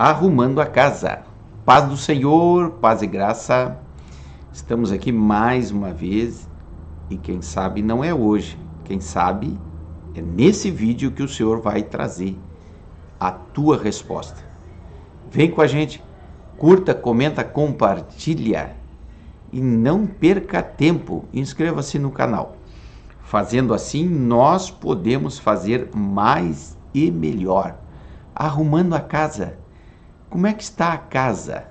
Arrumando a casa. Paz do Senhor, paz e graça. Estamos aqui mais uma vez e quem sabe não é hoje, quem sabe é nesse vídeo que o Senhor vai trazer a tua resposta. Vem com a gente, curta, comenta, compartilha e não perca tempo, inscreva-se no canal. Fazendo assim, nós podemos fazer mais e melhor. Arrumando a casa. Como é que está a casa,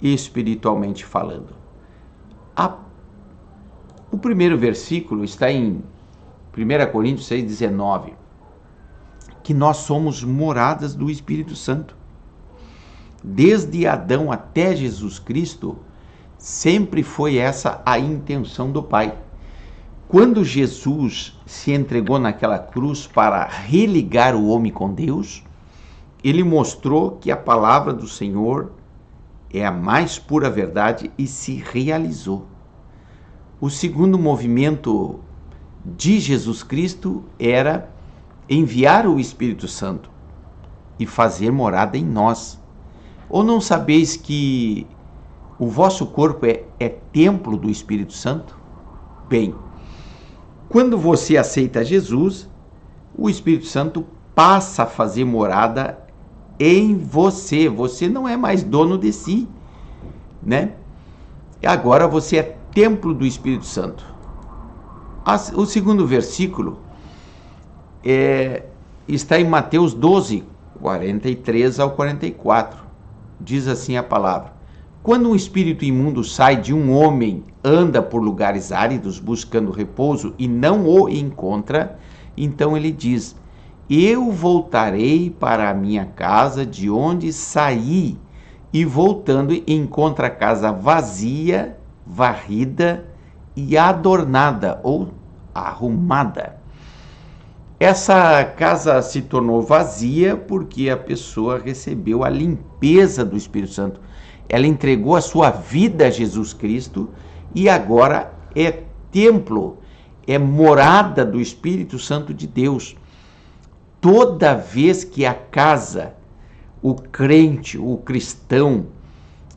espiritualmente falando? O primeiro versículo está em 1 Coríntios 6,19, que nós somos moradas do Espírito Santo. Desde Adão até Jesus Cristo, sempre foi essa a intenção do Pai. Quando Jesus se entregou naquela cruz para religar o homem com Deus, ele mostrou que a palavra do Senhor é a mais pura verdade e se realizou. O segundo movimento de Jesus Cristo era enviar o Espírito Santo e fazer morada em nós. Ou não sabeis que o vosso corpo é templo do Espírito Santo? Bem, quando você aceita Jesus, o Espírito Santo passa a fazer morada em você. Você não é mais dono de si, né? Agora você é templo do Espírito Santo. O segundo versículo está em Mateus 12, 43 ao 44. Diz assim a palavra: quando um espírito imundo sai de um homem, anda por lugares áridos buscando repouso e não o encontra, então ele diz: eu voltarei para a minha casa de onde saí, e voltando encontra a casa vazia, varrida e adornada ou arrumada. Essa casa se tornou vazia porque a pessoa recebeu a limpeza do Espírito Santo. Ela entregou a sua vida a Jesus Cristo e agora é templo, é morada do Espírito Santo de Deus. Toda vez que a casa, o crente, o cristão,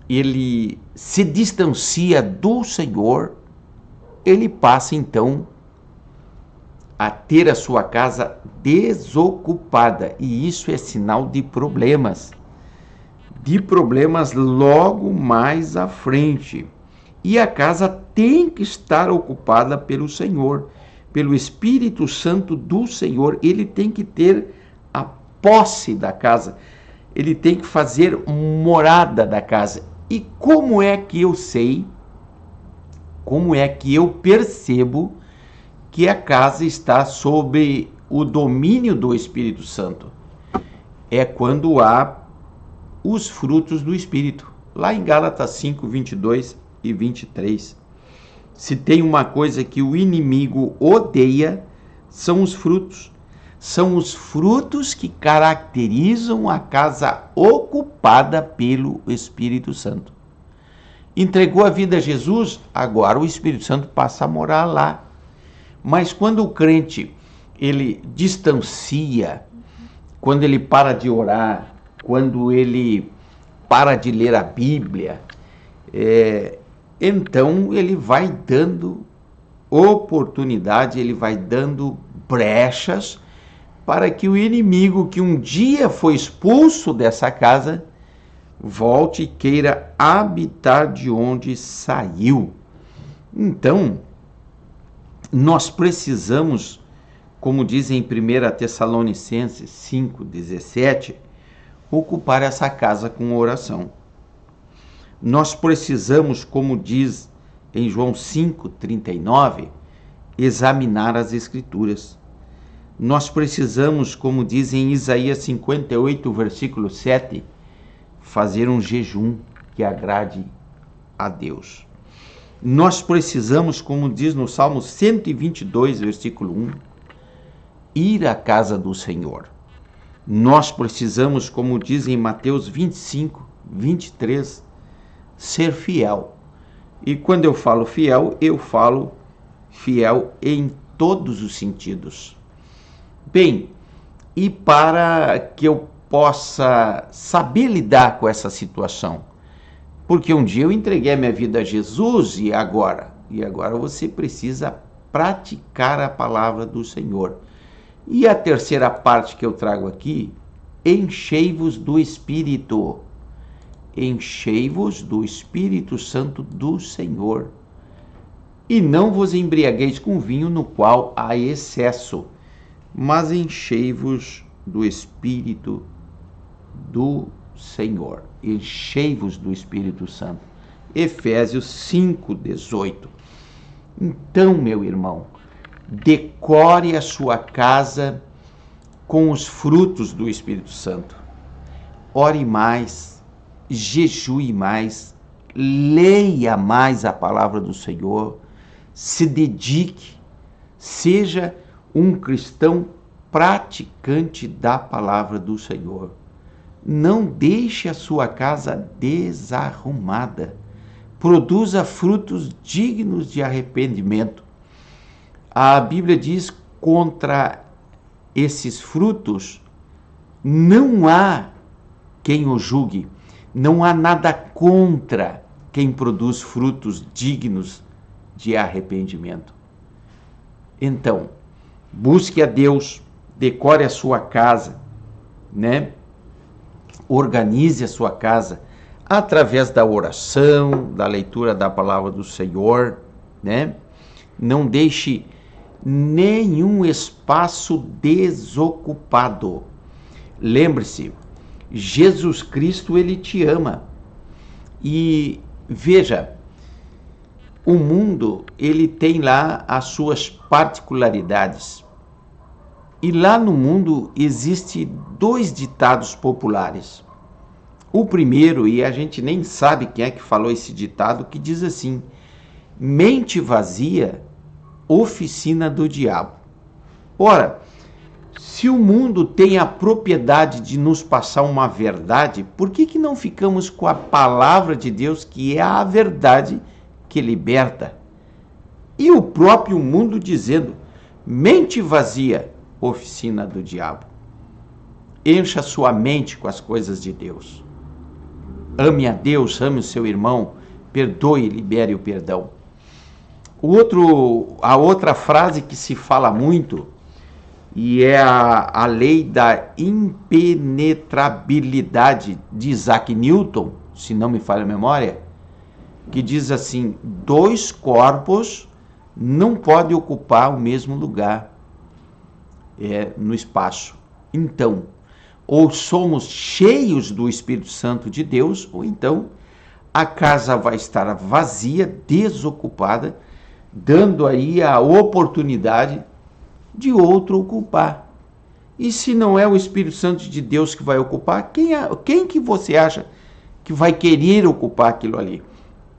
ele se distancia do Senhor, ele passa então a ter a sua casa desocupada, e isso é sinal de problemas logo mais à frente. E a casa tem que estar ocupada pelo Senhor, pelo Espírito Santo do Senhor. Ele tem que ter a posse da casa, ele tem que fazer morada da casa. E como é que eu sei, como é que eu percebo que a casa está sob o domínio do Espírito Santo? É quando há os frutos do Espírito. Lá em Gálatas 5, 22 e 23. Se tem uma coisa que o inimigo odeia, são os frutos. São os frutos que caracterizam a casa ocupada pelo Espírito Santo. Entregou a vida a Jesus, agora o Espírito Santo passa a morar lá. Mas quando o crente, ele distancia, quando ele para de orar, quando ele para de ler a Bíblia, então ele vai dando oportunidade, ele vai dando brechas para que o inimigo que um dia foi expulso dessa casa volte e queira habitar de onde saiu. Então, nós precisamos, como diz em 1 Tessalonicenses 5,17, ocupar essa casa com oração. Nós precisamos, como diz em João 5,39, examinar as Escrituras. Nós precisamos, como diz em Isaías 58, versículo 7, fazer um jejum que agrade a Deus. Nós precisamos, como diz no Salmo 122, versículo 1, ir à casa do Senhor. Nós precisamos, como diz em Mateus 25, 23, ser fiel. E quando eu falo fiel em todos os sentidos. Bem, e para que eu possa saber lidar com essa situação. Porque um dia eu entreguei a minha vida a Jesus e agora? E agora você precisa praticar a palavra do Senhor. E a terceira parte que eu trago aqui, enchei-vos do Espírito. Enchei-vos do Espírito Santo do Senhor. E não vos embriagueis com vinho no qual há excesso, mas enchei-vos do Espírito do Senhor. Enchei-vos do Espírito Santo. Efésios 5:18. Então, meu irmão, decore a sua casa com os frutos do Espírito Santo. Ore mais, jejue mais, leia mais a palavra do Senhor, se dedique, seja um cristão praticante da palavra do Senhor. Não deixe a sua casa desarrumada. Produza frutos dignos de arrependimento. A Bíblia diz: contra esses frutos não há quem o julgue. Não há nada contra quem produz frutos dignos de arrependimento. Então, busque a Deus, decore a sua casa, né? Organize a sua casa através da oração, da leitura da palavra do Senhor, né? Não deixe nenhum espaço desocupado. Lembre-se, Jesus Cristo, ele te ama. E veja, o mundo, ele tem lá as suas particularidades. E lá no mundo existem dois ditados populares. O primeiro, e a gente nem sabe quem é que falou esse ditado, que diz assim: mente vazia, oficina do diabo. Ora, se o mundo tem a propriedade de nos passar uma verdade, por que não ficamos com a palavra de Deus, que é a verdade que liberta? E o próprio mundo dizendo: mente vazia, oficina do diabo. Encha sua mente com as coisas de Deus. Ame a Deus, ame o seu irmão, perdoe e libere o perdão. A outra frase que se fala muito, e é a lei da impenetrabilidade de Isaac Newton, se não me falha a memória, que diz assim: dois corpos não podem ocupar o mesmo lugar no espaço. Então, ou somos cheios do Espírito Santo de Deus, ou então a casa vai estar vazia, desocupada, dando aí a oportunidade de outro ocupar. E se não é o Espírito Santo de Deus que vai ocupar, quem que você acha que vai querer ocupar aquilo ali?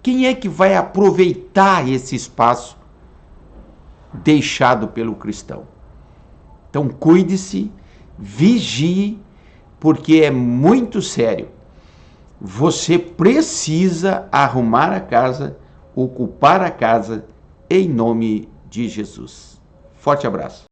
Quem é que vai aproveitar esse espaço deixado pelo cristão? Então cuide-se, vigie, porque é muito sério. Você precisa arrumar a casa, ocupar a casa, em nome de Jesus. Forte abraço.